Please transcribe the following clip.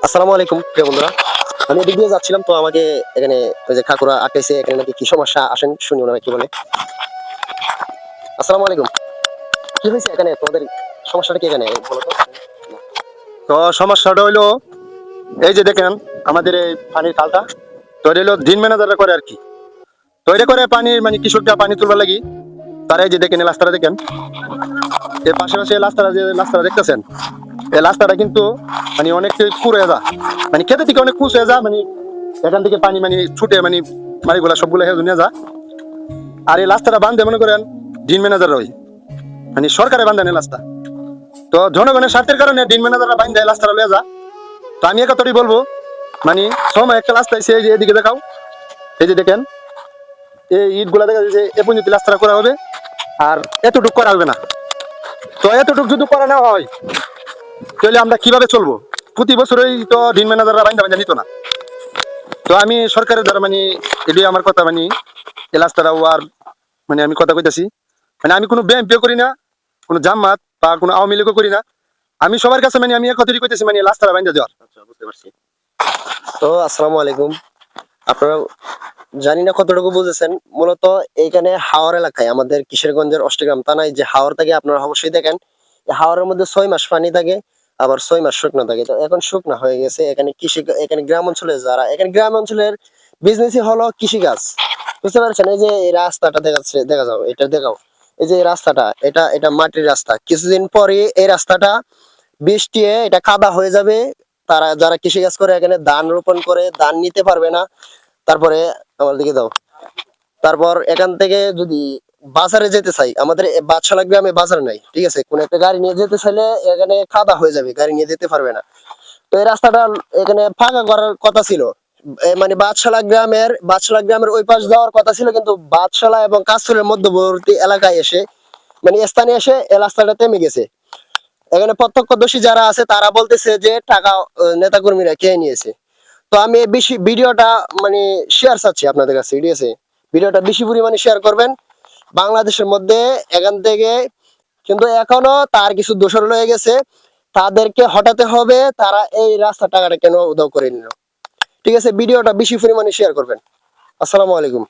আসসালামু আলাইকুম প্রিয় বন্ধুরা। আমি এদিক দিয়ে যাচ্ছিলাম, তো আমাকে এখানে ওই যে কাকুরা আটকেছে। এখানে নাকি কি সমস্যা, আসেন শুনি ওনারা কি বলে। আসসালামু আলাইকুম। কি হয়েছে এখানে তোমাদের? সমস্যাটা কি এখানে বলো তো। তো সমস্যাটা হইলো এই যে দেখেন আমাদের এই পানির খালটা, তো এটা হইলো দিন ম্যানেজাররা করে আর কি। তো এটা করে পানির মানে কৃষকরা পানি তুলবার লাগি। তারা এই যে দেখেন এই রাস্তাটা দেখেন, এর পাশাপাশি এই রাস্তাটা দেখতেছেন, এই রাস্তাটা কিন্তু মানে অনেকটাই পুরো হয়ে যা, মানে খেতে থেকে অনেক কুচ হয়ে যা, মানে এখান থেকে পানি মানে ছুটে মানে মারিগুলা সবগুলো হেজু নিয়ে যা। আর এই রাস্তাটা বান্ধে মনে করেন দিন ম্যানেজাররা ওই মানে সরকারে বান্ধেন এই রাস্তা। তো জনগণের স্বার্থের কারণে দিন ম্যানেজাররা বান্ধে এই রাস্তাটা লয়ে যা। তো আমি একথাই বলবো, মানে সময় একটা রাস্তা এসে এই যে এদিকে দেখাও, এই যে দেখেন এই ইট গুলা দেখা যাচ্ছে এ পর্যন্ত রাস্তা করা হবে, আর এতটুকু করা হবে না। তো এতটুকু যদি করা না হয় তাহলে আমরা কিভাবে চলবো? প্রতি বছরই তো দিন ম্যানেজাররা বাইন্দা বাইন্দা নিত না। তো আমি সরকারের দ্বারা মানে এটাই আমার কথা, মানে এই রাস্তাটাও আর মানে আমি কথা কইতাছি, মানে আমি কোনো বিএনপিও করি না, কোনো জামাত বা কোনো আওয়ামী লীগও করি না। আমি সবার কাছে মানে আমি একথাই কইতেছি, মানে এই রাস্তাটা বাইন্দা দেওয়ার। আচ্ছা, বুঝতে পারছি। তো আসসালামু আলাইকুম। আপনারা জানি না কতটুকু বুঝেছেন। মূলত এইখানে হাওর এলাকায় আমাদের কিশোরগঞ্জের অষ্টগ্রাম থানায় যে হাওর থাকে, আপনারা অবশ্যই দেখেন। এই হাওরের মধ্যে 6 মাস পানি থাকে, আবার 6 মাস শুকনো থাকে। তো এখন শুকনো হয়ে গেছে। এখানে কৃষি, এখানে গ্রাম অঞ্চলে যারা, এখানে গ্রাম অঞ্চলের বিজনেসই হলো কৃষিকাজ। বুঝতে পারছেন? এই যে এই রাস্তাটা দেখাচ্ছে, দেখা যাও, এটা দেখাও। এই যে এই রাস্তাটা, এটা এটা মাটির রাস্তা। কিছুদিন পরে এই রাস্তাটা বৃষ্টি এটা কাদা হয়ে যাবে। তারা যারা কৃষিকাজ করে, এখানে ধান রোপণ করে, ধান নিতে পারবে না। তারপরে আমার দিকে দাও। তারপর এখান থেকে যদি বাজারে যেতে চাই, আমাদের বাদশালা গ্রামে বাজার নাই, ঠিক আছে? কোন একটা গাড়ি নিয়ে যেতে চাইলে এখানে কাদা হয়ে যাবে, গাড়ি নিয়ে যেতে পারবে না। তো এই রাস্তাটা এখানে ফাঁকা করার কথা ছিল। মানে বাদশালা গ্রামের ওই পাশ যাওয়ার কথা ছিল, কিন্তু বাদশালা এবং কাশফুলের মধ্যবর্তী এলাকায় এসে, মানে স্থানে এসে এই রাস্তাটা থেমে গেছে। এখানে প্রত্যক্ষদর্শী যারা আছে তারা বলতেছে যে টাকা নেতাকর্মীরা খেয়ে নিয়েছে। তো আমি এই বেশি ভিডিওটা মানে শেয়ার চাচ্ছি আপনাদের কাছে, ঠিক আছে? ভিডিওটা বেশি পরিমাণে শেয়ার করবেন বাংলাদেশের মধ্যে। এখান থেকে কিন্তু এখনো তার কিছু দোষর রয়ে গেছে, তাদেরকে হটাতে হবে। তারা এই রাস্তার টাকাটা কেন উধাও করে নিল? ঠিক আছে, ভিডিওটা বেশি পরিমাণে শেয়ার করবেন। আসসালামু আলাইকুম।